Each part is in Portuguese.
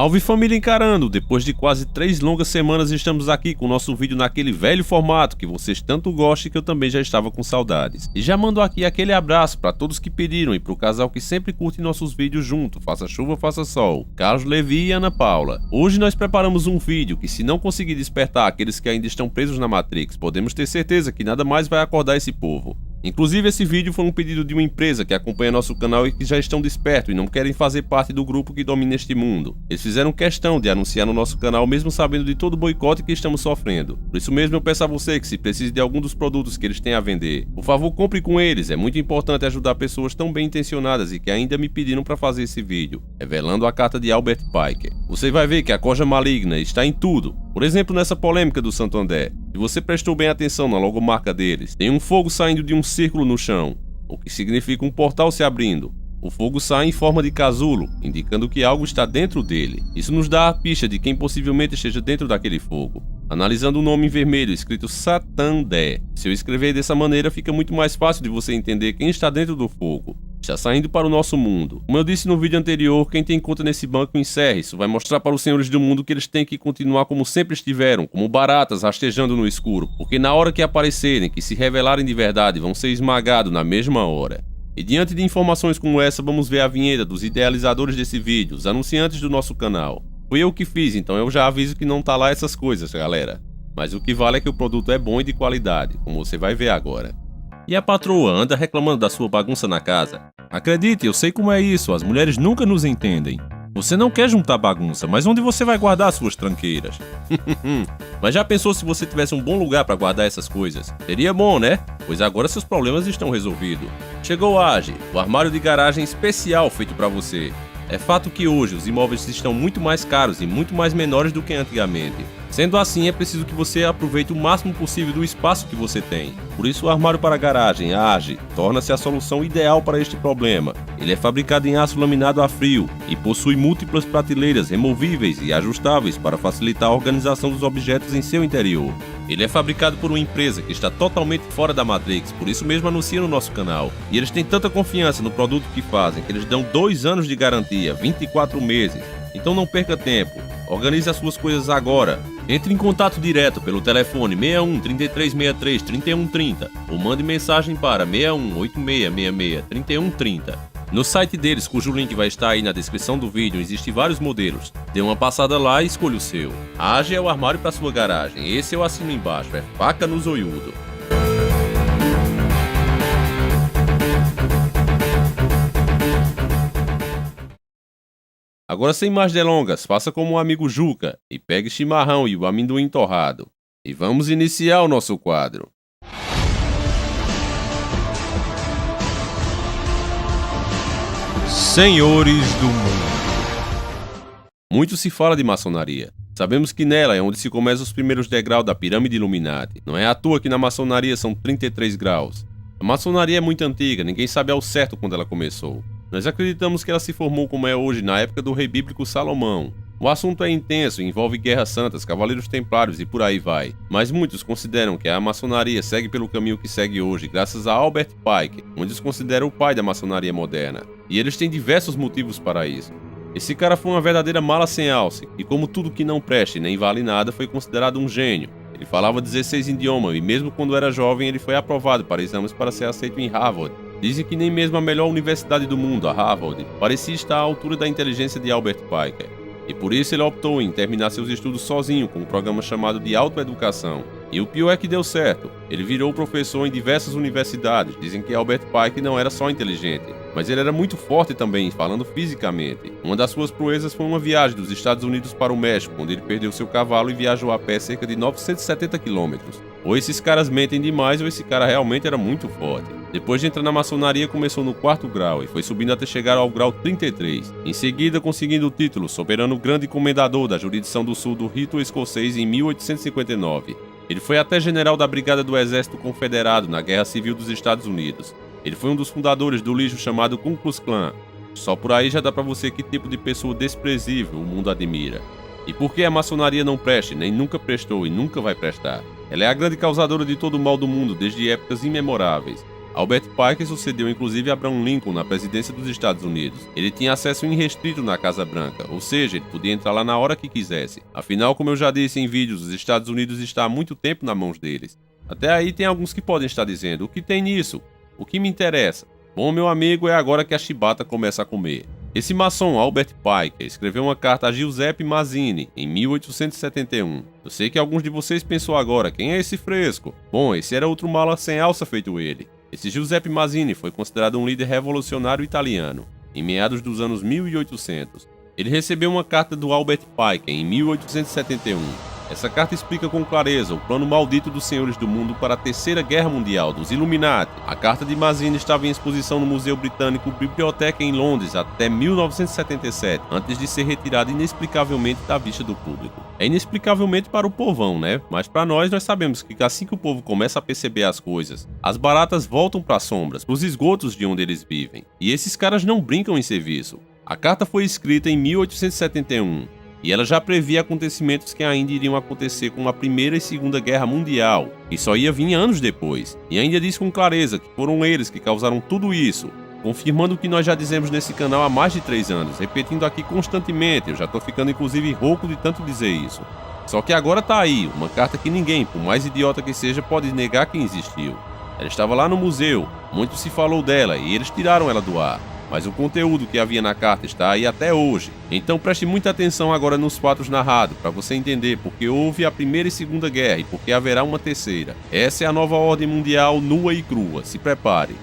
Salve família Encarando! Depois de quase 3 longas semanas estamos aqui com o nosso vídeo naquele velho formato que vocês tanto gostam e que eu também já estava com saudades. E já mando aqui aquele abraço para todos que pediram e pro casal que sempre curte nossos vídeos junto, faça chuva, faça sol, Carlos Levi e Ana Paula. Hoje nós preparamos um vídeo que, se não conseguir despertar aqueles que ainda estão presos na Matrix, podemos ter certeza que nada mais vai acordar esse povo. Inclusive, esse vídeo foi um pedido de uma empresa que acompanha nosso canal e que já estão despertos e não querem fazer parte do grupo que domina este mundo. Eles fizeram questão de anunciar no nosso canal mesmo sabendo de todo o boicote que estamos sofrendo. Por isso mesmo eu peço a você que, se precisa de algum dos produtos que eles têm a vender, por favor compre com eles. É muito importante ajudar pessoas tão bem intencionadas e que ainda me pediram para fazer esse vídeo, revelando a carta de Albert Pike. Você vai ver que a coja maligna está em tudo. Por exemplo, nessa polêmica do Santander, se você prestou bem atenção na logomarca deles, tem um fogo saindo de um círculo no chão, o que significa um portal se abrindo. O fogo sai em forma de casulo, indicando que algo está dentro dele. Isso nos dá a pista de quem possivelmente esteja dentro daquele fogo. Analisando o nome em vermelho escrito Santander, se eu escrever dessa maneira fica muito mais fácil de você entender quem está dentro do fogo. Está saindo para o nosso mundo. Como eu disse no vídeo anterior, quem tem conta nesse banco encerra. Isso vai mostrar para os senhores do mundo que eles têm que continuar como sempre estiveram, como baratas rastejando no escuro, porque na hora que aparecerem, que se revelarem de verdade, vão ser esmagados na mesma hora. E diante de informações como essa, vamos ver a vinheta dos idealizadores desse vídeo, os anunciantes do nosso canal. Fui eu que fiz, então eu já aviso que não tá lá essas coisas, galera. Mas o que vale é que o produto é bom e de qualidade, como você vai ver agora. E a patroa anda reclamando da sua bagunça na casa? Acredite, eu sei como é isso, as mulheres nunca nos entendem. Você não quer juntar bagunça, mas onde você vai guardar suas tranqueiras? Mas já pensou se você tivesse um bom lugar para guardar essas coisas? Seria bom, né? Pois agora seus problemas estão resolvidos. Chegou a AGE, o armário de garagem especial feito para você. É fato que hoje os imóveis estão muito mais caros e muito mais menores do que antigamente. Sendo assim, é preciso que você aproveite o máximo possível do espaço que você tem. Por isso, o armário para garagem, a AGE, torna-se a solução ideal para este problema. Ele é fabricado em aço laminado a frio e possui múltiplas prateleiras removíveis e ajustáveis para facilitar a organização dos objetos em seu interior. Ele é fabricado por uma empresa que está totalmente fora da Matrix, por isso mesmo anuncia no nosso canal. E eles têm tanta confiança no produto que fazem que eles dão 2 anos de garantia, 24 meses. Então não perca tempo, organize as suas coisas agora. Entre em contato direto pelo telefone 61 3363 3130 ou mande mensagem para 61 8666 3130. No site deles, cujo link vai estar aí na descrição do vídeo, existem vários modelos. Dê uma passada lá e escolha o seu. A AGE é o armário para sua garagem, esse eu assino embaixo, é faca no zoiudo. Agora, sem mais delongas, faça como o amigo Juca e pegue o chimarrão e o amendoim torrado. E vamos iniciar o nosso quadro. Senhores do Mundo. Muito se fala de maçonaria. Sabemos que nela é onde se começam os primeiros degraus da pirâmide Illuminati. Não é à toa que na maçonaria são 33 graus. A maçonaria é muito antiga, ninguém sabe ao certo quando ela começou. Nós acreditamos que ela se formou como é hoje na época do rei bíblico Salomão. O assunto é intenso, envolve guerras santas, cavaleiros templários e por aí vai. Mas muitos consideram que a maçonaria segue pelo caminho que segue hoje, graças a Albert Pike, onde os considera o pai da maçonaria moderna. E eles têm diversos motivos para isso. Esse cara foi uma verdadeira mala sem alce, e como tudo que não preste nem vale nada, foi considerado um gênio. Ele falava 16 idiomas e mesmo quando era jovem ele foi aprovado para exames para ser aceito em Harvard. Dizem que nem mesmo a melhor universidade do mundo, a Harvard, parecia estar à altura da inteligência de Albert Pike. E por isso ele optou em terminar seus estudos sozinho com um programa chamado de autoeducação. E o pior é que deu certo. Ele virou professor em diversas universidades. Dizem que Albert Pike não era só inteligente, mas ele era muito forte também, falando fisicamente. Uma das suas proezas foi uma viagem dos Estados Unidos para o México, onde ele perdeu seu cavalo e viajou a pé cerca de 970 quilômetros. Ou esses caras mentem demais ou esse cara realmente era muito forte. Depois de entrar na maçonaria, começou no 4º grau e foi subindo até chegar ao grau 33. Em seguida, conseguindo o título Soberano Grande Comendador da Jurisdição do Sul do Rito Escocês em 1859. Ele foi até general da Brigada do Exército Confederado na Guerra Civil dos Estados Unidos. Ele foi um dos fundadores do lixo chamado Ku Klux Klan. Só por aí já dá pra você que tipo de pessoa desprezível o mundo admira. E por que a maçonaria não presta, nem nunca prestou e nunca vai prestar? Ela é a grande causadora de todo o mal do mundo desde épocas imemoráveis. Albert Pike sucedeu inclusive Abraham Lincoln na presidência dos Estados Unidos. Ele tinha acesso irrestrito na Casa Branca, ou seja, ele podia entrar lá na hora que quisesse. Afinal, como eu já disse em vídeos, os Estados Unidos está há muito tempo nas mãos deles. Até aí tem alguns que podem estar dizendo, o que tem nisso? O que me interessa? Bom, meu amigo, é agora que a chibata começa a comer. Esse maçom Albert Pike escreveu uma carta a Giuseppe Mazzini em 1871. Eu sei que alguns de vocês pensou agora, quem é esse fresco? Bom, esse era outro mala sem alça feito ele. Esse Giuseppe Mazzini foi considerado um líder revolucionário italiano, em meados dos anos 1800. Ele recebeu uma carta do Albert Pike em 1871. Essa carta explica com clareza o plano maldito dos senhores do mundo para a Terceira Guerra Mundial, dos Illuminati. A carta de Mazzini estava em exposição no Museu Britânico Biblioteca em Londres até 1977, antes de ser retirada inexplicavelmente da vista do público. É inexplicavelmente para o povão, né? Mas para nós sabemos que assim que o povo começa a perceber as coisas, as baratas voltam para as sombras, para os esgotos de onde eles vivem. E esses caras não brincam em serviço. A carta foi escrita em 1871. E ela já previa acontecimentos que ainda iriam acontecer com a Primeira e Segunda Guerra Mundial, que só ia vir anos depois. E ainda diz com clareza que foram eles que causaram tudo isso, confirmando o que nós já dizemos nesse canal há mais de 3 anos, repetindo aqui constantemente, eu já tô ficando inclusive rouco de tanto dizer isso. Só que agora tá aí, uma carta que ninguém, por mais idiota que seja, pode negar que existiu. Ela estava lá no museu, muito se falou dela e eles tiraram ela do ar. Mas o conteúdo que havia na carta está aí até hoje. Então preste muita atenção agora nos fatos narrados, para você entender porque houve a Primeira e Segunda Guerra e porque haverá uma terceira. Essa é a nova ordem mundial nua e crua, se prepare.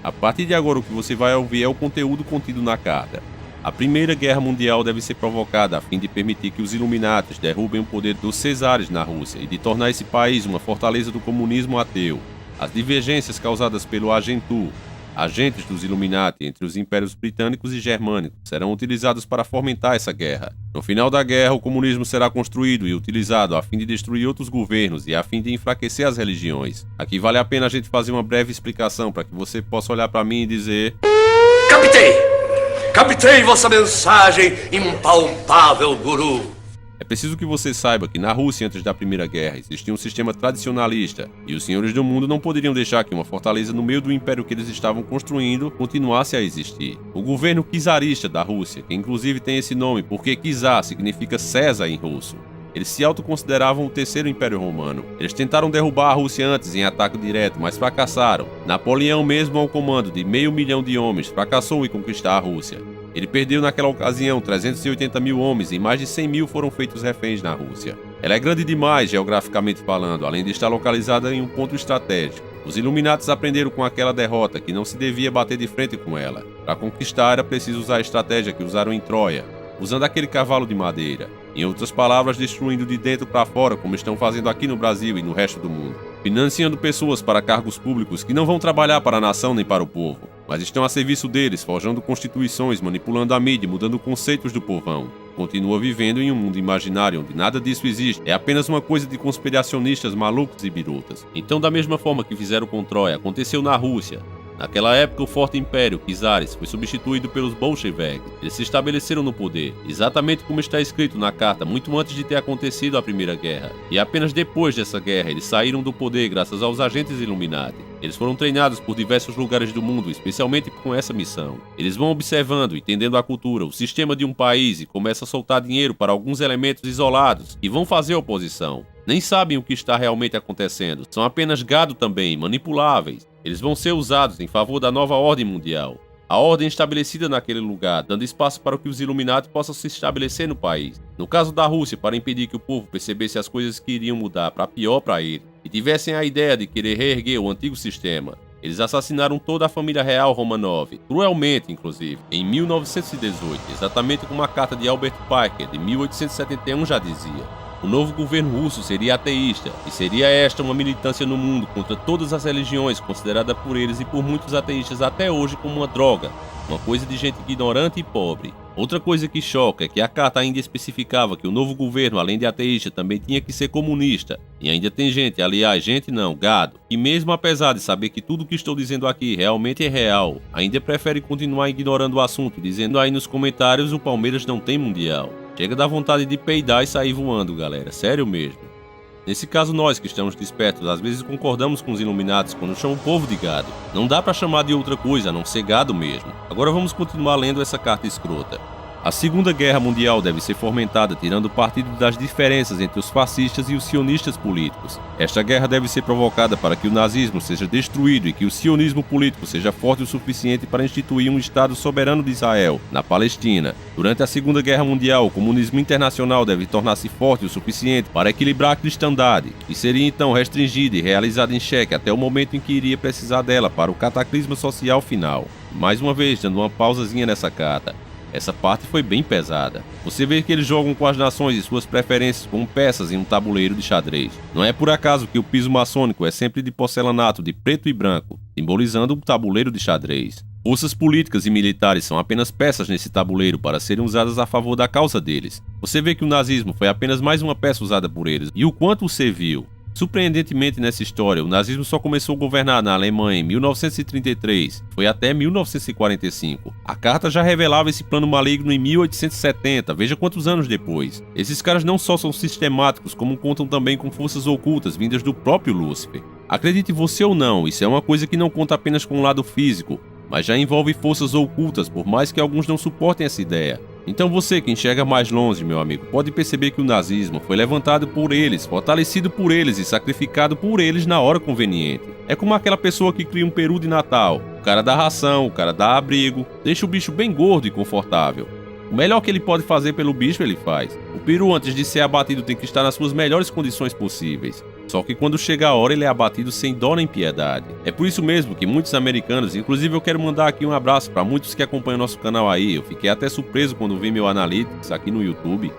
A partir de agora o que você vai ouvir é o conteúdo contido na carta. A Primeira Guerra Mundial deve ser provocada a fim de permitir que os Illuminatis derrubem o poder dos Cesares na Rússia e de tornar esse país uma fortaleza do comunismo ateu. As divergências causadas pelo Agentur, agentes dos Illuminati entre os impérios britânicos e germânicos, serão utilizados para fomentar essa guerra. No final da guerra, o comunismo será construído e utilizado a fim de destruir outros governos e a fim de enfraquecer as religiões. Aqui vale a pena a gente fazer uma breve explicação para que você possa olhar para mim e dizer: Captei! Captei vossa mensagem, impalpável guru! É preciso que você saiba que na Rússia, antes da Primeira Guerra, existia um sistema tradicionalista, e os senhores do mundo não poderiam deixar que uma fortaleza no meio do império que eles estavam construindo continuasse a existir. O governo czarista da Rússia, que inclusive tem esse nome porque czar significa César em russo, eles se autoconsideravam o Terceiro Império Romano. Eles tentaram derrubar a Rússia antes em ataque direto, mas fracassaram. Napoleão, mesmo ao comando de 500 mil de homens, fracassou em conquistar a Rússia. Ele perdeu naquela ocasião 380 mil homens e mais de 100 mil foram feitos reféns na Rússia. Ela é grande demais, geograficamente falando, além de estar localizada em um ponto estratégico. Os Illuminatis aprenderam com aquela derrota que não se devia bater de frente com ela. Para conquistar era preciso usar a estratégia que usaram em Troia, usando aquele cavalo de madeira. Em outras palavras, destruindo de dentro para fora, como estão fazendo aqui no Brasil e no resto do mundo. Financiando pessoas para cargos públicos que não vão trabalhar para a nação nem para o povo, mas estão a serviço deles, forjando constituições, manipulando a mídia, mudando conceitos do povão. Continua vivendo em um mundo imaginário onde nada disso existe, é apenas uma coisa de conspiracionistas malucos e birutas. Então, da mesma forma que fizeram com Troia, aconteceu na Rússia. Naquela época, o forte império, Czares, foi substituído pelos bolcheviques. Eles se estabeleceram no poder, exatamente como está escrito na carta, muito antes de ter acontecido a Primeira Guerra. E apenas depois dessa guerra, eles saíram do poder graças aos agentes Illuminati. Eles foram treinados por diversos lugares do mundo, especialmente com essa missão. Eles vão observando, entendendo a cultura, o sistema de um país e começam a soltar dinheiro para alguns elementos isolados que vão fazer oposição. Nem sabem o que está realmente acontecendo, são apenas gado também, manipuláveis. Eles vão ser usados em favor da nova ordem mundial. A ordem estabelecida naquele lugar, dando espaço para que os Illuminati possam se estabelecer no país. No caso da Rússia, para impedir que o povo percebesse as coisas que iriam mudar para pior para ele, e tivessem a ideia de querer reerguer o antigo sistema. Eles assassinaram toda a família real Romanov, cruelmente inclusive, em 1918, exatamente como a carta de Albert Pike, de 1871 já dizia. O novo governo russo seria ateísta, e seria esta uma militância no mundo contra todas as religiões, considerada por eles e por muitos ateístas até hoje como uma droga, uma coisa de gente ignorante e pobre. Outra coisa que choca é que a carta ainda especificava que o novo governo, além de ateísta, também tinha que ser comunista. E ainda tem gente, aliás, gente não, gado, que mesmo apesar de saber que tudo o que estou dizendo aqui realmente é real, ainda prefere continuar ignorando o assunto, dizendo aí nos comentários o Palmeiras não tem mundial. Chega da vontade de peidar e sair voando, galera. Sério mesmo. Nesse caso, nós que estamos despertos, às vezes concordamos com os Illuminati quando chamam o povo de gado. Não dá pra chamar de outra coisa, a não ser gado mesmo. Agora vamos continuar lendo essa carta escrota. A Segunda Guerra Mundial deve ser fomentada tirando partido das diferenças entre os fascistas e os sionistas políticos. Esta guerra deve ser provocada para que o nazismo seja destruído e que o sionismo político seja forte o suficiente para instituir um Estado soberano de Israel, na Palestina. Durante a Segunda Guerra Mundial, o comunismo internacional deve tornar-se forte o suficiente para equilibrar a cristandade, e seria então restringida e realizada em xeque até o momento em que iria precisar dela para o cataclisma social final. Mais uma vez, dando uma pausazinha nessa carta. Essa parte foi bem pesada. Você vê que eles jogam com as nações e suas preferências como peças em um tabuleiro de xadrez. Não é por acaso que o piso maçônico é sempre de porcelanato de preto e branco, simbolizando um tabuleiro de xadrez. Forças políticas e militares são apenas peças nesse tabuleiro para serem usadas a favor da causa deles. Você vê que o nazismo foi apenas mais uma peça usada por eles, e o quanto o serviu. Surpreendentemente nessa história, o nazismo só começou a governar na Alemanha em 1933, foi até 1945. A carta já revelava esse plano maligno em 1870, veja quantos anos depois. Esses caras não só são sistemáticos, como contam também com forças ocultas vindas do próprio Lúcifer. Acredite você ou não, isso é uma coisa que não conta apenas com o lado físico, mas já envolve forças ocultas, por mais que alguns não suportem essa ideia. Então você que enxerga mais longe, meu amigo, pode perceber que o nazismo foi levantado por eles, fortalecido por eles e sacrificado por eles na hora conveniente. É como aquela pessoa que cria um peru de Natal. O cara dá ração, o cara dá abrigo, deixa o bicho bem gordo e confortável. O melhor que ele pode fazer pelo bicho, ele faz. O peru, antes de ser abatido, tem que estar nas suas melhores condições possíveis. Só que quando chega a hora, ele é abatido sem dó nem piedade. É por isso mesmo que muitos americanos, inclusive eu quero mandar aqui um abraço para muitos que acompanham nosso canal aí. Eu fiquei até surpreso quando vi meu Analytics aqui no YouTube.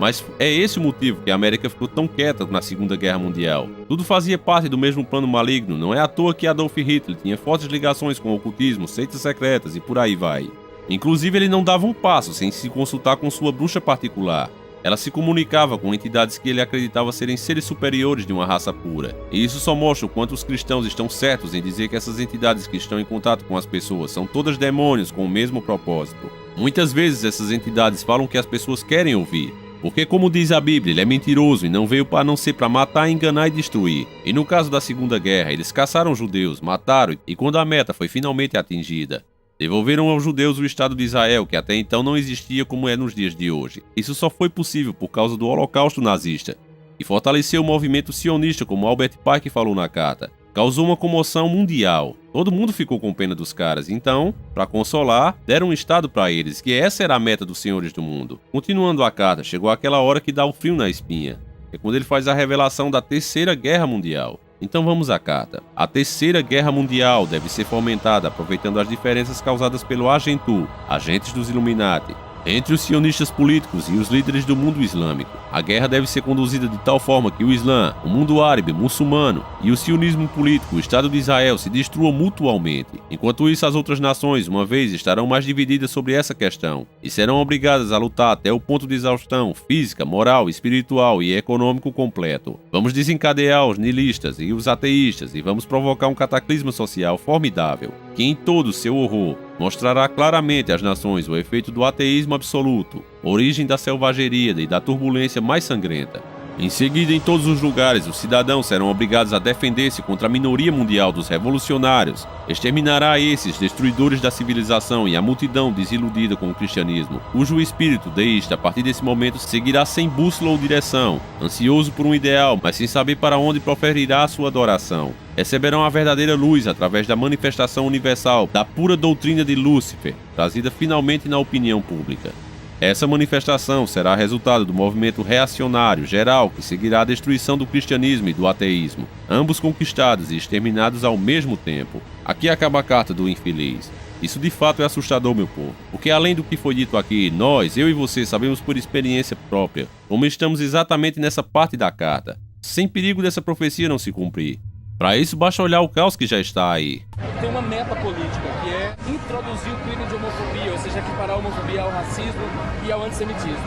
Mas é esse o motivo que a América ficou tão quieta na Segunda Guerra Mundial. Tudo fazia parte do mesmo plano maligno. Não é à toa que Adolf Hitler tinha fortes ligações com o ocultismo, seitas secretas e por aí vai. Inclusive, ele não dava um passo sem se consultar com sua bruxa particular. Ela se comunicava com entidades que ele acreditava serem seres superiores de uma raça pura. E isso só mostra o quanto os cristãos estão certos em dizer que essas entidades que estão em contato com as pessoas são todas demônios com o mesmo propósito. Muitas vezes essas entidades falam o que as pessoas querem ouvir. Porque, como diz a Bíblia, ele é mentiroso e não veio para não ser para matar, enganar e destruir. E no caso da Segunda Guerra, eles caçaram judeus, mataram e quando a meta foi finalmente atingida, devolveram aos judeus o Estado de Israel, que até então não existia como é nos dias de hoje. Isso só foi possível por causa do Holocausto nazista, que fortaleceu o movimento sionista, como Albert Pike falou na carta. Causou uma comoção mundial. Todo mundo ficou com pena dos caras. Então, para consolar, deram um Estado para eles, que essa era a meta dos senhores do mundo. Continuando a carta, chegou aquela hora que dá o frio na espinha. É quando ele faz a revelação da Terceira Guerra Mundial. Então vamos à carta. A Terceira Guerra Mundial deve ser fomentada aproveitando as diferenças causadas pelo Agentu, agentes dos Illuminati, entre os sionistas políticos e os líderes do mundo islâmico. A guerra deve ser conduzida de tal forma que o Islã, o mundo árabe, muçulmano e o sionismo político, o Estado de Israel, se destruam mutualmente. Enquanto isso, as outras nações, uma vez, estarão mais divididas sobre essa questão e serão obrigadas a lutar até o ponto de exaustão física, moral, espiritual e econômico completo. Vamos desencadear os nihilistas e os ateístas e vamos provocar um cataclisma social formidável, que em todo o seu horror mostrará claramente às nações o efeito do ateísmo absoluto, origem da selvageria e da turbulência mais sangrenta. Em seguida, em todos os lugares, os cidadãos serão obrigados a defender-se contra a minoria mundial dos revolucionários. Exterminará esses destruidores da civilização e a multidão desiludida com o cristianismo, cujo espírito deísta a partir desse momento seguirá sem bússola ou direção, ansioso por um ideal, mas sem saber para onde proferirá a sua adoração. Receberão a verdadeira luz através da manifestação universal da pura doutrina de Lúcifer, trazida finalmente na opinião pública. Essa manifestação será resultado do movimento reacionário geral que seguirá a destruição do cristianismo e do ateísmo, ambos conquistados e exterminados ao mesmo tempo. Aqui acaba a carta do infeliz. Isso de fato é assustador, meu povo, porque além do que foi dito aqui, nós, eu e você, sabemos por experiência própria como estamos exatamente nessa parte da carta, sem perigo dessa profecia não se cumprir. Para isso, basta olhar o caos que já está aí. Tem uma meta política, que é introduzir o crime de homofobia, ou seja, equiparar a homofobia ao racismo e ao antissemitismo.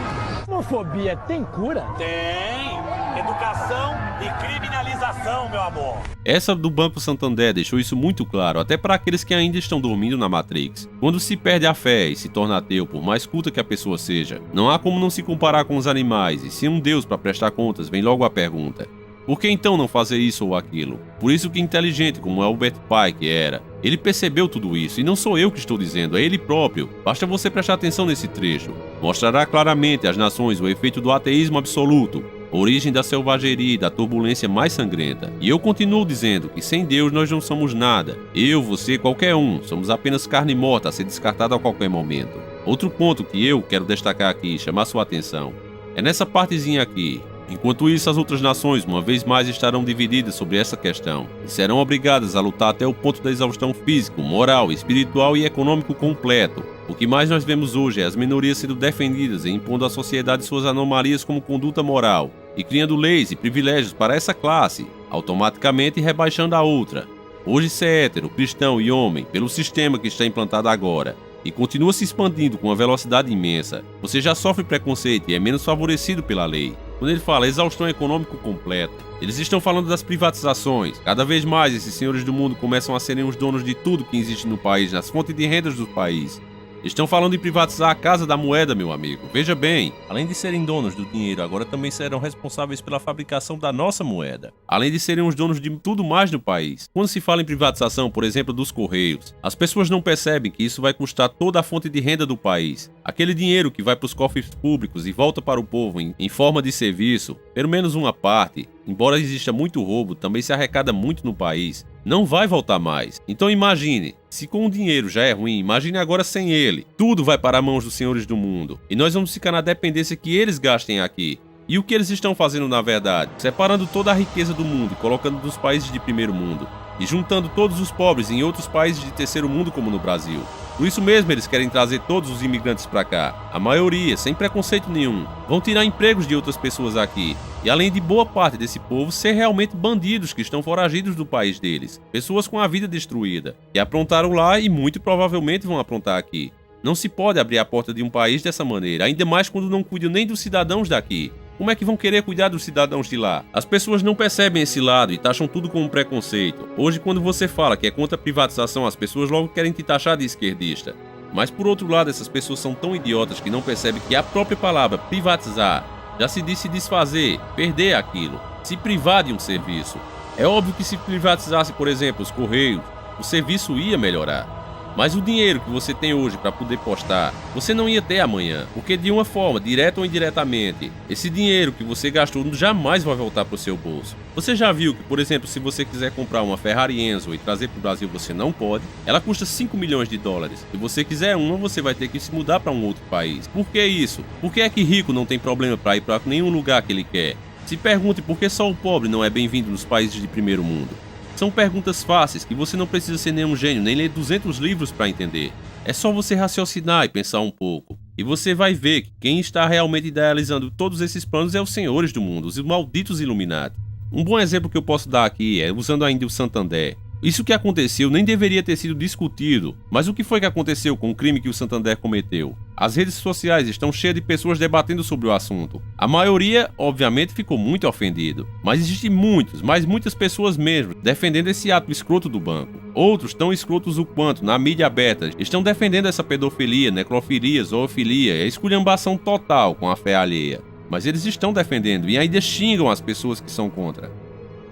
Homofobia tem cura? Tem! Educação e criminalização, meu amor! Essa do Banco Santander deixou isso muito claro, até para aqueles que ainda estão dormindo na Matrix. Quando se perde a fé e se torna ateu, por mais culta que a pessoa seja, não há como não se comparar com os animais, e se um Deus para prestar contas, vem logo a pergunta: Por que então não fazer isso ou aquilo? Por isso que inteligente como Albert Pike era, ele percebeu tudo isso, e não sou eu que estou dizendo, é ele próprio. Basta você prestar atenção nesse trecho. Mostrará claramente às nações o efeito do ateísmo absoluto, origem da selvageria e da turbulência mais sangrenta. E eu continuo dizendo que sem Deus nós não somos nada. Eu, você, qualquer um, somos apenas carne morta a ser descartada a qualquer momento. Outro ponto que eu quero destacar aqui e chamar sua atenção é nessa partezinha aqui. Enquanto isso, as outras nações, uma vez mais, estarão divididas sobre essa questão e serão obrigadas a lutar até o ponto da exaustão físico, moral, espiritual e econômico completo. O que mais nós vemos hoje é as minorias sendo defendidas e impondo à sociedade suas anomalias como conduta moral e criando leis e privilégios para essa classe, automaticamente rebaixando a outra. Hoje ser hétero, cristão e homem, pelo sistema que está implantado agora, e continua se expandindo com uma velocidade imensa, você já sofre preconceito e é menos favorecido pela lei. Quando ele fala exaustão econômico completa, eles estão falando das privatizações. Cada vez mais esses senhores do mundo começam a serem os donos de tudo que existe no país, nas fontes de rendas do país. Estão falando em privatizar a casa da moeda, meu amigo. Veja bem, além de serem donos do dinheiro, agora também serão responsáveis pela fabricação da nossa moeda. Além de serem os donos de tudo mais no país. Quando se fala em privatização, por exemplo, dos Correios, as pessoas não percebem que isso vai custar toda a fonte de renda do país. Aquele dinheiro que vai para os cofres públicos e volta para o povo em forma de serviço, pelo menos uma parte, embora exista muito roubo, também se arrecada muito no país, não vai voltar mais. Então imagine, se com o dinheiro já é ruim, imagine agora sem ele. Tudo vai para as mãos dos senhores do mundo, e nós vamos ficar na dependência que eles gastem aqui. E o que eles estão fazendo na verdade? Separando toda a riqueza do mundo e colocando nos países de primeiro mundo, e juntando todos os pobres em outros países de terceiro mundo como no Brasil. Por isso mesmo eles querem trazer todos os imigrantes para cá, a maioria, sem preconceito nenhum. Vão tirar empregos de outras pessoas aqui, e além de boa parte desse povo ser realmente bandidos que estão foragidos do país deles, pessoas com a vida destruída, que aprontaram lá e muito provavelmente vão aprontar aqui. Não se pode abrir a porta de um país dessa maneira, ainda mais quando não cuidam nem dos cidadãos daqui. Como é que vão querer cuidar dos cidadãos de lá? As pessoas não percebem esse lado e taxam tudo como preconceito. Hoje, quando você fala que é contra a privatização, as pessoas logo querem te taxar de esquerdista. Mas por outro lado, essas pessoas são tão idiotas que não percebem que a própria palavra privatizar já se diz se desfazer, perder aquilo, se privar de um serviço. É óbvio que se privatizasse, por exemplo, os Correios, o serviço ia melhorar. Mas o dinheiro que você tem hoje para poder postar, você não ia ter amanhã, porque de uma forma, direta ou indiretamente, esse dinheiro que você gastou jamais vai voltar para o seu bolso. Você já viu que, por exemplo, se você quiser comprar uma Ferrari Enzo e trazer para o Brasil, você não pode? Ela custa 5 milhões de dólares. Se você quiser uma, você vai ter que se mudar para um outro país. Por que isso? Por que é que rico não tem problema para ir para nenhum lugar que ele quer? Se pergunte por que só o pobre não é bem-vindo nos países de primeiro mundo. São perguntas fáceis que você não precisa ser nenhum gênio, nem ler 200 livros para entender. É só você raciocinar e pensar um pouco. E você vai ver que quem está realmente idealizando todos esses planos é os senhores do mundo, os malditos Illuminati. Um bom exemplo que eu posso dar aqui é usando ainda o Santander. Isso que aconteceu nem deveria ter sido discutido, mas o que foi que aconteceu com o crime que o Santander cometeu? As redes sociais estão cheias de pessoas debatendo sobre o assunto. A maioria, obviamente, ficou muito ofendido, mas existem muitas pessoas mesmo, defendendo esse ato escroto do banco. Outros, tão escrotos o quanto, na mídia aberta, estão defendendo essa pedofilia, necrofilia, zoofilia e a esculhambação total com a fé alheia. Mas eles estão defendendo e ainda xingam as pessoas que são contra.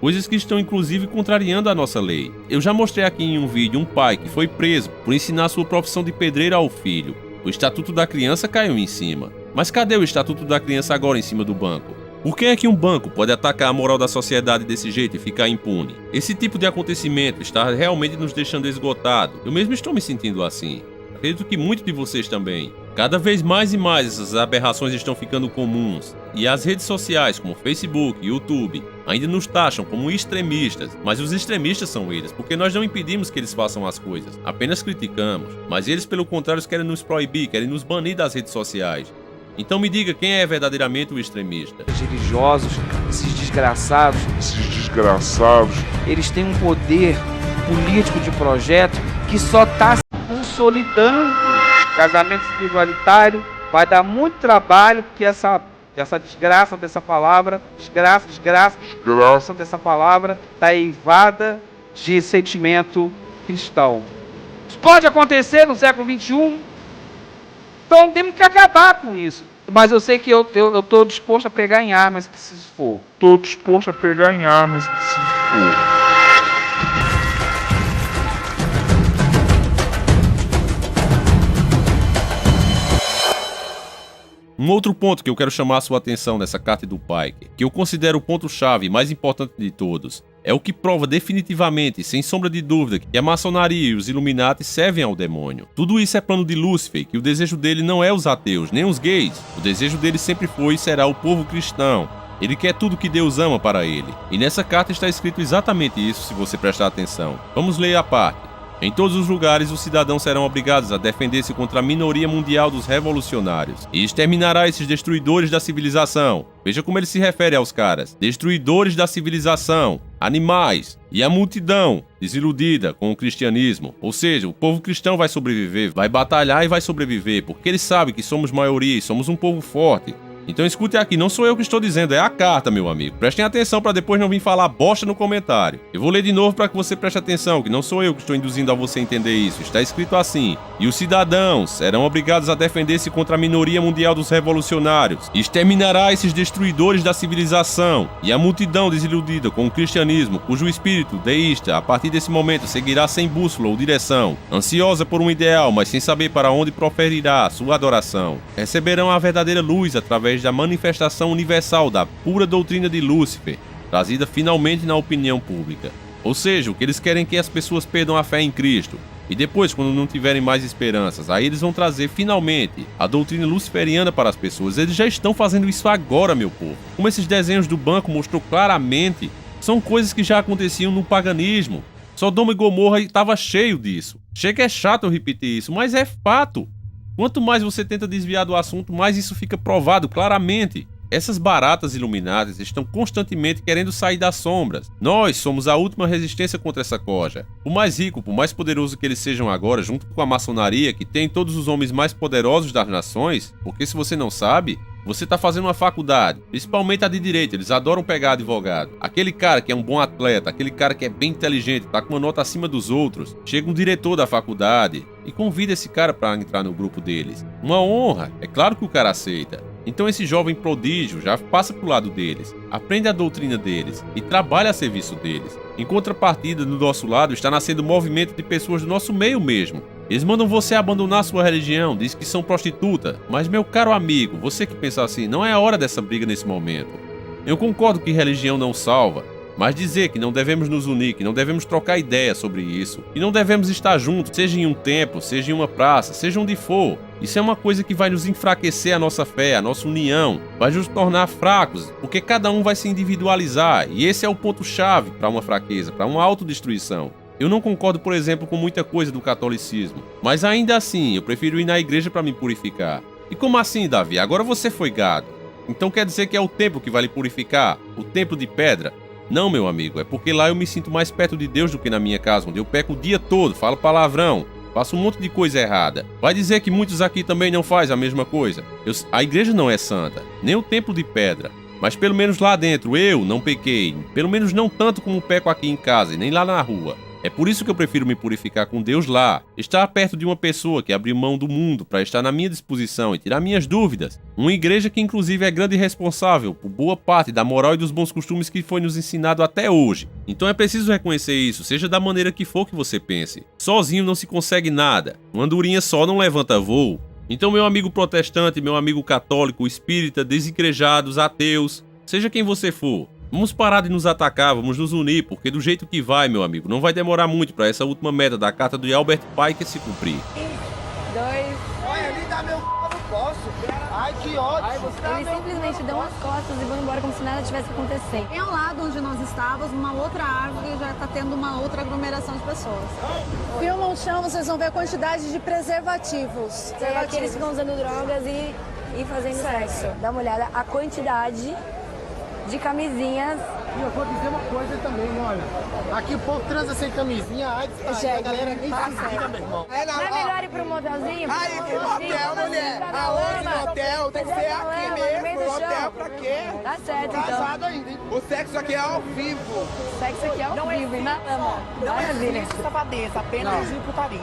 Coisas que estão inclusive contrariando a nossa lei. Eu já mostrei aqui em um vídeo um pai que foi preso por ensinar sua profissão de pedreiro ao filho. O Estatuto da Criança caiu em cima. Mas cadê o Estatuto da Criança agora em cima do banco? Por que é que um banco pode atacar a moral da sociedade desse jeito e ficar impune? Esse tipo de acontecimento está realmente nos deixando esgotado. Eu mesmo estou me sentindo assim. Acredito que muitos de vocês também. Cada vez mais e mais essas aberrações estão ficando comuns. E as redes sociais como Facebook e YouTube ainda nos taxam como extremistas. Mas os extremistas são eles, porque nós não impedimos que eles façam as coisas. Apenas criticamos. Mas eles, pelo contrário, querem nos proibir, querem nos banir das redes sociais. Então me diga quem é verdadeiramente o extremista. Os religiosos, esses desgraçados, eles têm um poder político de projeto que só está se consolidando. Casamento igualitário vai dar muito trabalho, porque essa desgraça dessa palavra, desgraça dessa palavra está eivada de sentimento cristão. Isso pode acontecer no século XXI, então temos que acabar com isso. Mas eu sei que eu tô disposto a pegar em armas se preciso for. Tô disposto a pegar em armas se preciso for. Um outro ponto que eu quero chamar a sua atenção nessa carta do Pike, que eu considero o ponto-chave mais importante de todos, é o que prova definitivamente, sem sombra de dúvida, que a maçonaria e os Illuminati servem ao demônio. Tudo isso é plano de Lúcifer, que o desejo dele não é os ateus, nem os gays. O desejo dele sempre foi e será o povo cristão. Ele quer tudo que Deus ama para ele. E nessa carta está escrito exatamente isso, se você prestar atenção. Vamos ler a parte. Em todos os lugares, os cidadãos serão obrigados a defender-se contra a minoria mundial dos revolucionários e exterminará esses destruidores da civilização. Veja como ele se refere aos caras. Destruidores da civilização, animais e a multidão desiludida com o cristianismo. Ou seja, o povo cristão vai sobreviver, vai batalhar e vai sobreviver, porque ele sabe que somos maioria e somos um povo forte. Então escute aqui, não sou eu que estou dizendo, é a carta, meu amigo. Prestem atenção para depois não vir falar bosta no comentário. Eu vou ler de novo para que você preste atenção, que não sou eu que estou induzindo a você entender isso. Está escrito assim: e os cidadãos serão obrigados a defender-se contra a minoria mundial dos revolucionários, e exterminará esses destruidores da civilização, e a multidão desiludida com o cristianismo, cujo espírito deísta, a partir desse momento, seguirá sem bússola ou direção, ansiosa por um ideal, mas sem saber para onde proferirá sua adoração. Receberão a verdadeira luz através da manifestação universal da pura doutrina de Lúcifer, trazida finalmente na opinião pública. Ou seja, o que eles querem é que as pessoas perdam a fé em Cristo. E depois, quando não tiverem mais esperanças, aí eles vão trazer finalmente a doutrina luciferiana para as pessoas. Eles já estão fazendo isso agora, meu povo. Como esses desenhos do banco mostrou claramente, são coisas que já aconteciam no paganismo. Sodoma e Gomorra estava cheio disso. Chega, é chato eu repetir isso, mas é fato. Quanto mais você tenta desviar do assunto, mais isso fica provado claramente. Essas baratas iluminadas estão constantemente querendo sair das sombras. Nós somos a última resistência contra essa coja. Por mais rico, por mais poderoso que eles sejam agora, junto com a maçonaria, que tem todos os homens mais poderosos das nações, porque se você não sabe, você está fazendo uma faculdade, principalmente a de direito, eles adoram pegar advogado. Aquele cara que é um bom atleta, aquele cara que é bem inteligente, tá com uma nota acima dos outros, chega um diretor da faculdade e convida esse cara para entrar no grupo deles. Uma honra, é claro que o cara aceita. Então esse jovem prodígio já passa pro lado deles, aprende a doutrina deles e trabalha a serviço deles. Em contrapartida, do nosso lado está nascendo um movimento de pessoas do nosso meio mesmo. Eles mandam você abandonar sua religião, diz que são prostituta. Mas meu caro amigo, você que pensa assim, não é a hora dessa briga nesse momento. Eu concordo que religião não salva, mas dizer que não devemos nos unir, que não devemos trocar ideia sobre isso, que não devemos estar juntos, seja em um templo, seja em uma praça, seja onde for, isso é uma coisa que vai nos enfraquecer a nossa fé, a nossa união, vai nos tornar fracos, porque cada um vai se individualizar, e esse é o ponto-chave para uma fraqueza, para uma autodestruição. Eu não concordo, por exemplo, com muita coisa do catolicismo, mas ainda assim, eu prefiro ir na igreja para me purificar. E como assim, Davi? Agora você foi gado. Então quer dizer que é o templo que vai lhe purificar? O templo de pedra? Não, meu amigo, é porque lá eu me sinto mais perto de Deus do que na minha casa, onde eu peco o dia todo, falo palavrão, faço um monte de coisa errada. Vai dizer que muitos aqui também não fazem a mesma coisa? A igreja não é santa, nem o templo de pedra. Mas pelo menos lá dentro eu não pequei, pelo menos não tanto como peco aqui em casa e nem lá na rua. É por isso que eu prefiro me purificar com Deus lá, estar perto de uma pessoa que abriu mão do mundo para estar na minha disposição e tirar minhas dúvidas. Uma igreja que inclusive é grande e responsável por boa parte da moral e dos bons costumes que foi nos ensinado até hoje. Então é preciso reconhecer isso, seja da maneira que for que você pense. Sozinho não se consegue nada, uma andorinha só não levanta voo. Então meu amigo protestante, meu amigo católico, espírita, desigrejados, ateus, seja quem você for, vamos parar de nos atacar, vamos nos unir, porque do jeito que vai, meu amigo, não vai demorar muito para essa última meta da carta do Albert Pike se cumprir. 2. Olha, ali dá meu c... eu não posso. Ai, que ótimo. Eles simplesmente dão as costas e vão embora como se nada tivesse acontecendo. Em um lado onde nós estávamos, uma outra árvore já está tendo uma outra aglomeração de pessoas. Filma o chão, vocês vão ver a quantidade de preservativos. E aqui eles ficam usando drogas e fazendo sexo. Dá uma olhada, a quantidade de camisinhas. E eu vou dizer uma coisa também, olha. Aqui o povo transa sem camisinha, a galera nem precisa, meu irmão. Não é melhor ir pro motelzinho? Aí, pro motel, mulher. Aonde motel? Tem que ser aqui mesmo. Motel pra quê? Tá certo, então. Casado ainda, hein? O sexo aqui é ao vivo. O sexo aqui é ao vivo, hein? Na lama. Não existe safadeza, apenas de putaria.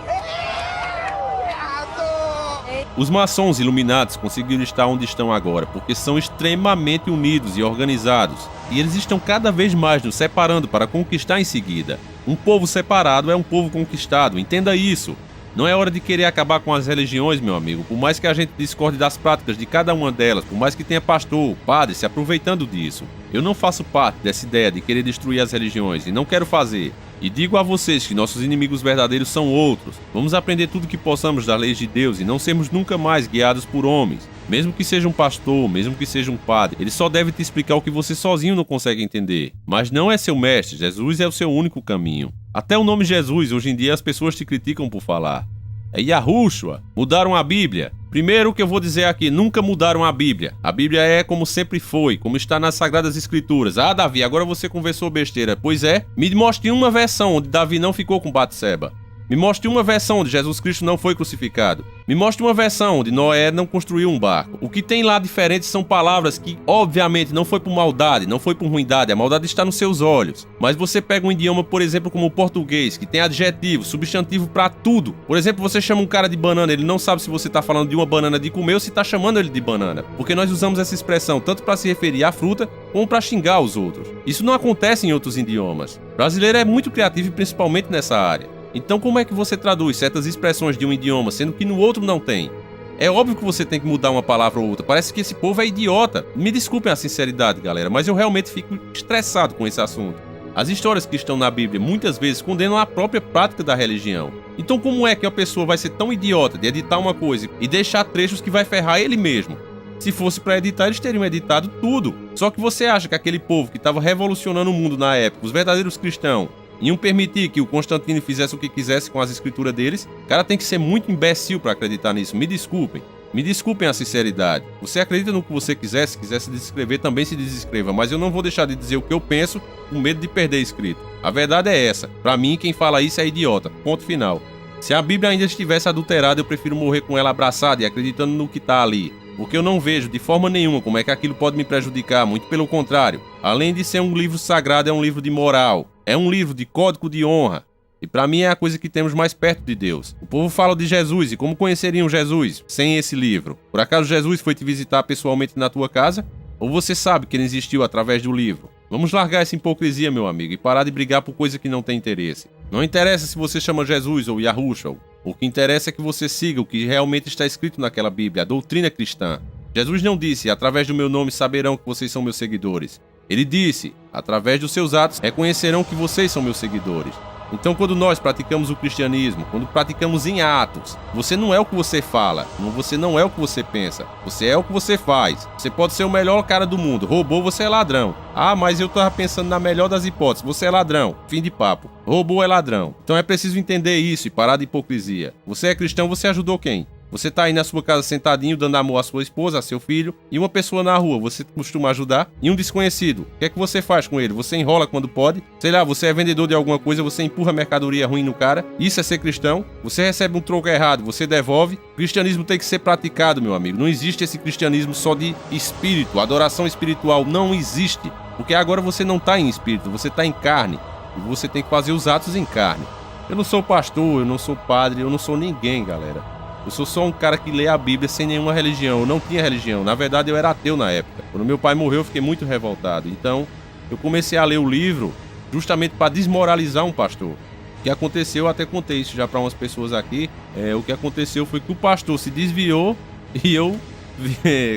Errado! Os maçons iluminados conseguiram estar onde estão agora, porque são extremamente unidos e organizados, e eles estão cada vez mais nos separando para conquistar em seguida. Um povo separado é um povo conquistado, entenda isso. Não é hora de querer acabar com as religiões, meu amigo, por mais que a gente discorde das práticas de cada uma delas, por mais que tenha pastor, padre se aproveitando disso. Eu não faço parte dessa ideia de querer destruir as religiões, e não quero fazer. E digo a vocês que nossos inimigos verdadeiros são outros. Vamos aprender tudo que possamos das leis de Deus e não sermos nunca mais guiados por homens. Mesmo que seja um pastor, mesmo que seja um padre, ele só deve te explicar o que você sozinho não consegue entender. Mas não é seu mestre, Jesus é o seu único caminho. Até o nome Jesus, hoje em dia as pessoas te criticam por falar. É Yahushua. Mudaram a Bíblia. Primeiro o que eu vou dizer aqui, nunca mudaram a Bíblia. A Bíblia é como sempre foi, como está nas Sagradas Escrituras. Ah, Davi, agora você conversou besteira. Pois é, me mostre uma versão onde Davi não ficou com Batseba. Me mostre uma versão onde Jesus Cristo não foi crucificado. Me mostre uma versão onde Noé não construiu um barco. O que tem lá diferente são palavras que, obviamente, não foi por maldade, não foi por ruindade. A maldade está nos seus olhos. Mas você pega um idioma, por exemplo, como o português, que tem adjetivo, substantivo pra tudo. Por exemplo, você chama um cara de banana, ele não sabe se você tá falando de uma banana de comer ou se tá chamando ele de banana. Porque nós usamos essa expressão tanto para se referir à fruta, como para xingar os outros. Isso não acontece em outros idiomas. O brasileiro é muito criativo, principalmente nessa área. Então como é que você traduz certas expressões de um idioma, sendo que no outro não tem? É óbvio que você tem que mudar uma palavra ou outra. Parece que esse povo é idiota. Me desculpem a sinceridade, galera, mas eu realmente fico estressado com esse assunto. As histórias que estão na Bíblia muitas vezes condenam a própria prática da religião. Então como é que a pessoa vai ser tão idiota de editar uma coisa e deixar trechos que vai ferrar ele mesmo? Se fosse para editar, eles teriam editado tudo. Só que você acha que aquele povo que estava revolucionando o mundo na época, os verdadeiros cristãos, iam permitir que o Constantino fizesse o que quisesse com as escrituras deles? O cara tem que ser muito imbecil para acreditar nisso. Me desculpem a sinceridade. Você acredita no que você quiser, se quiser se desescrever, também se desescreva, mas eu não vou deixar de dizer o que eu penso com medo de perder escrito. A verdade é essa. Para mim, quem fala isso é idiota. Ponto final. Se a Bíblia ainda estivesse adulterada, eu prefiro morrer com ela abraçada e acreditando no que tá ali. Porque eu não vejo de forma nenhuma como é que aquilo pode me prejudicar, muito pelo contrário. Além de ser um livro sagrado, é um livro de moral. É um livro de código de honra. E para mim é a coisa que temos mais perto de Deus. O povo fala de Jesus e como conheceriam Jesus sem esse livro? Por acaso Jesus foi te visitar pessoalmente na tua casa? Ou você sabe que ele existiu através do livro? Vamos largar essa hipocrisia, meu amigo, e parar de brigar por coisa que não tem interesse. Não interessa se você chama Jesus ou Yahushua. O que interessa é que você siga o que realmente está escrito naquela Bíblia, a doutrina cristã. Jesus não disse, através do meu nome saberão que vocês são meus seguidores. Ele disse, através dos seus atos reconhecerão que vocês são meus seguidores. Então quando nós praticamos o cristianismo, quando praticamos em atos, você não é o que você fala, você não é o que você pensa, você é o que você faz. Você pode ser o melhor cara do mundo, roubou, você é ladrão. Ah, mas eu tava pensando na melhor das hipóteses, você é ladrão. Fim de papo. Roubou é ladrão. Então é preciso entender isso e parar de hipocrisia. Você é cristão, você ajudou quem? Você tá aí na sua casa sentadinho, dando amor à sua esposa, a seu filho, e uma pessoa na rua, você costuma ajudar? E um desconhecido, o que é que você faz com ele? Você enrola quando pode? Sei lá, você é vendedor de alguma coisa, você empurra mercadoria ruim no cara? Isso é ser cristão? Você recebe um troco errado, você devolve? O cristianismo tem que ser praticado, meu amigo. Não existe esse cristianismo só de espírito, adoração espiritual não existe. Porque agora você não tá em espírito, você tá em carne. E você tem que fazer os atos em carne. Eu não sou pastor, eu não sou padre, eu não sou ninguém, galera. Eu sou só um cara que lê a Bíblia sem nenhuma religião. Eu não tinha religião. Na verdade, eu era ateu na época. Quando meu pai morreu, eu fiquei muito revoltado. Então, eu comecei a ler o livro justamente para desmoralizar um pastor. O que aconteceu, eu até contei isso já para umas pessoas aqui. O que aconteceu foi que o pastor se desviou e eu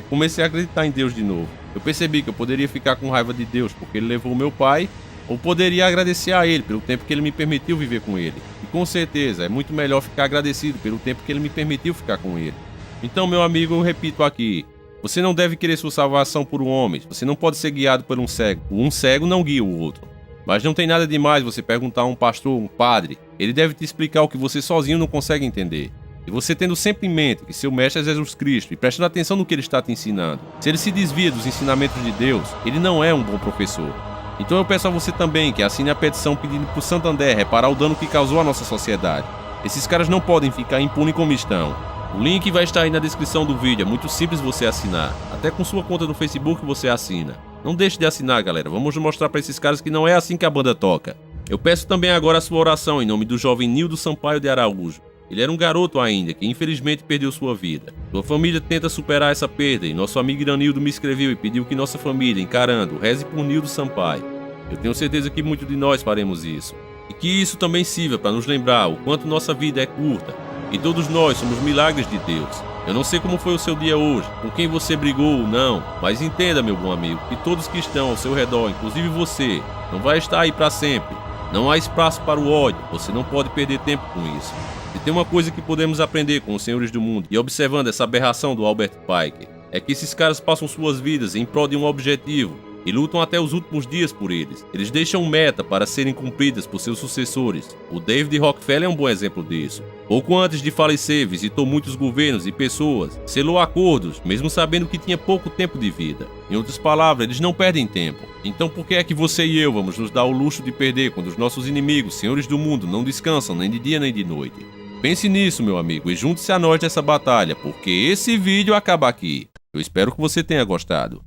comecei a acreditar em Deus de novo. Eu percebi que eu poderia ficar com raiva de Deus porque ele levou o meu pai, ou poderia agradecer a ele pelo tempo que ele me permitiu viver com ele. E com certeza, é muito melhor ficar agradecido pelo tempo que ele me permitiu ficar com ele. Então, meu amigo, eu repito aqui, você não deve querer sua salvação por um homem, você não pode ser guiado por um cego. Um cego não guia o outro. Mas não tem nada demais você perguntar a um pastor, um padre, ele deve te explicar o que você sozinho não consegue entender. E você tendo sempre em mente que seu mestre é Jesus Cristo e prestando atenção no que ele está te ensinando. Se ele se desvia dos ensinamentos de Deus, ele não é um bom professor. Então eu peço a você também que assine a petição pedindo pro Santander reparar o dano que causou à nossa sociedade. Esses caras não podem ficar impunes como estão. O link vai estar aí na descrição do vídeo, é muito simples você assinar. Até com sua conta no Facebook você assina. Não deixe de assinar, galera, vamos mostrar pra esses caras que não é assim que a banda toca. Eu peço também agora a sua oração em nome do jovem Nildo Sampaio de Araújo. Ele era um garoto ainda, que infelizmente perdeu sua vida. Sua família tenta superar essa perda e nosso amigo Iranildo me escreveu e pediu que nossa família, encarando, reze por Nildo Sampaio. Eu tenho certeza que muitos de nós faremos isso. E que isso também sirva para nos lembrar o quanto nossa vida é curta. E todos nós somos milagres de Deus. Eu não sei como foi o seu dia hoje, com quem você brigou ou não, mas entenda, meu bom amigo, que todos que estão ao seu redor, inclusive você, não vai estar aí para sempre. Não há espaço para o ódio, você não pode perder tempo com isso. Se tem uma coisa que podemos aprender com os senhores do mundo e observando essa aberração do Albert Pike, é que esses caras passam suas vidas em prol de um objetivo e lutam até os últimos dias por eles. Eles deixam meta para serem cumpridas por seus sucessores. O David Rockefeller é um bom exemplo disso. Pouco antes de falecer, visitou muitos governos e pessoas, selou acordos, mesmo sabendo que tinha pouco tempo de vida. Em outras palavras, eles não perdem tempo. Então por que é que você e eu vamos nos dar o luxo de perder quando os nossos inimigos, senhores do mundo, não descansam nem de dia nem de noite? Pense nisso, meu amigo, e junte-se a nós nessa batalha, porque esse vídeo acaba aqui. Eu espero que você tenha gostado.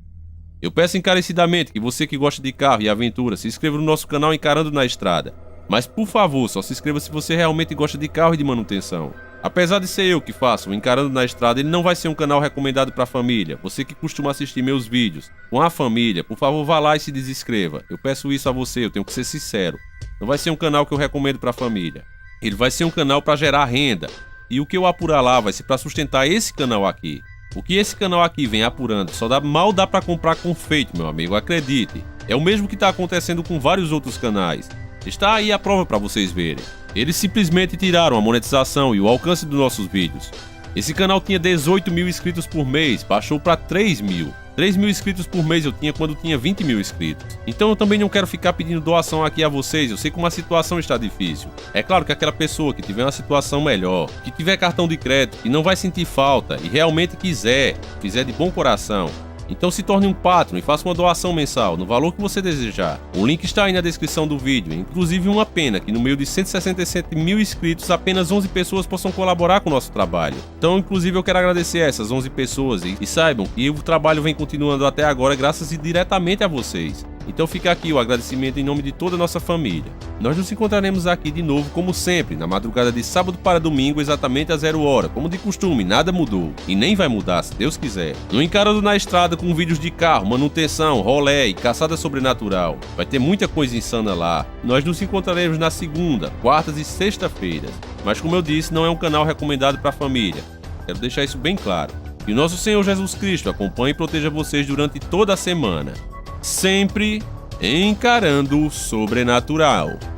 Eu peço encarecidamente que você que gosta de carro e aventura se inscreva no nosso canal Encarando na Estrada. Mas por favor, só se inscreva se você realmente gosta de carro e de manutenção. Apesar de ser eu que faço o Encarando na Estrada, ele não vai ser um canal recomendado para a família. Você que costuma assistir meus vídeos com a família, por favor vá lá e se desinscreva. Eu peço isso a você, eu tenho que ser sincero. Não vai ser um canal que eu recomendo para a família. Ele vai ser um canal para gerar renda. E o que eu apurar lá vai ser para sustentar esse canal aqui. O que esse canal aqui vem apurando mal dá para comprar confeito, meu amigo, acredite. É o mesmo que está acontecendo com vários outros canais. Está aí a prova para vocês verem. Eles simplesmente tiraram a monetização e o alcance dos nossos vídeos. Esse canal tinha 18 mil inscritos por mês, baixou para 3 mil. 3 mil inscritos por mês eu tinha quando tinha 20 mil inscritos. Então eu também não quero ficar pedindo doação aqui a vocês, eu sei como a situação está difícil. É claro que aquela pessoa que tiver uma situação melhor, que tiver cartão de crédito, que não vai sentir falta e realmente fizer de bom coração, então se torne um patrão e faça uma doação mensal no valor que você desejar. O link está aí na descrição do vídeo. Inclusive uma pena que no meio de 167 mil inscritos apenas 11 pessoas possam colaborar com o nosso trabalho. Então inclusive eu quero agradecer a essas 11 pessoas e saibam que o trabalho vem continuando até agora graças diretamente a vocês. Então fica aqui o agradecimento em nome de toda a nossa família. Nós nos encontraremos aqui de novo, como sempre, na madrugada de sábado para domingo, exatamente às 0 hora. Como de costume, nada mudou. E nem vai mudar, se Deus quiser. No Encarando na Estrada com vídeos de carro, manutenção, rolé e caçada sobrenatural. Vai ter muita coisa insana lá. Nós nos encontraremos na segunda, quartas e sexta-feiras. Mas como eu disse, não é um canal recomendado para a família. Quero deixar isso bem claro. Que o nosso Senhor Jesus Cristo acompanhe e proteja vocês durante toda a semana. Sempre encarando o sobrenatural.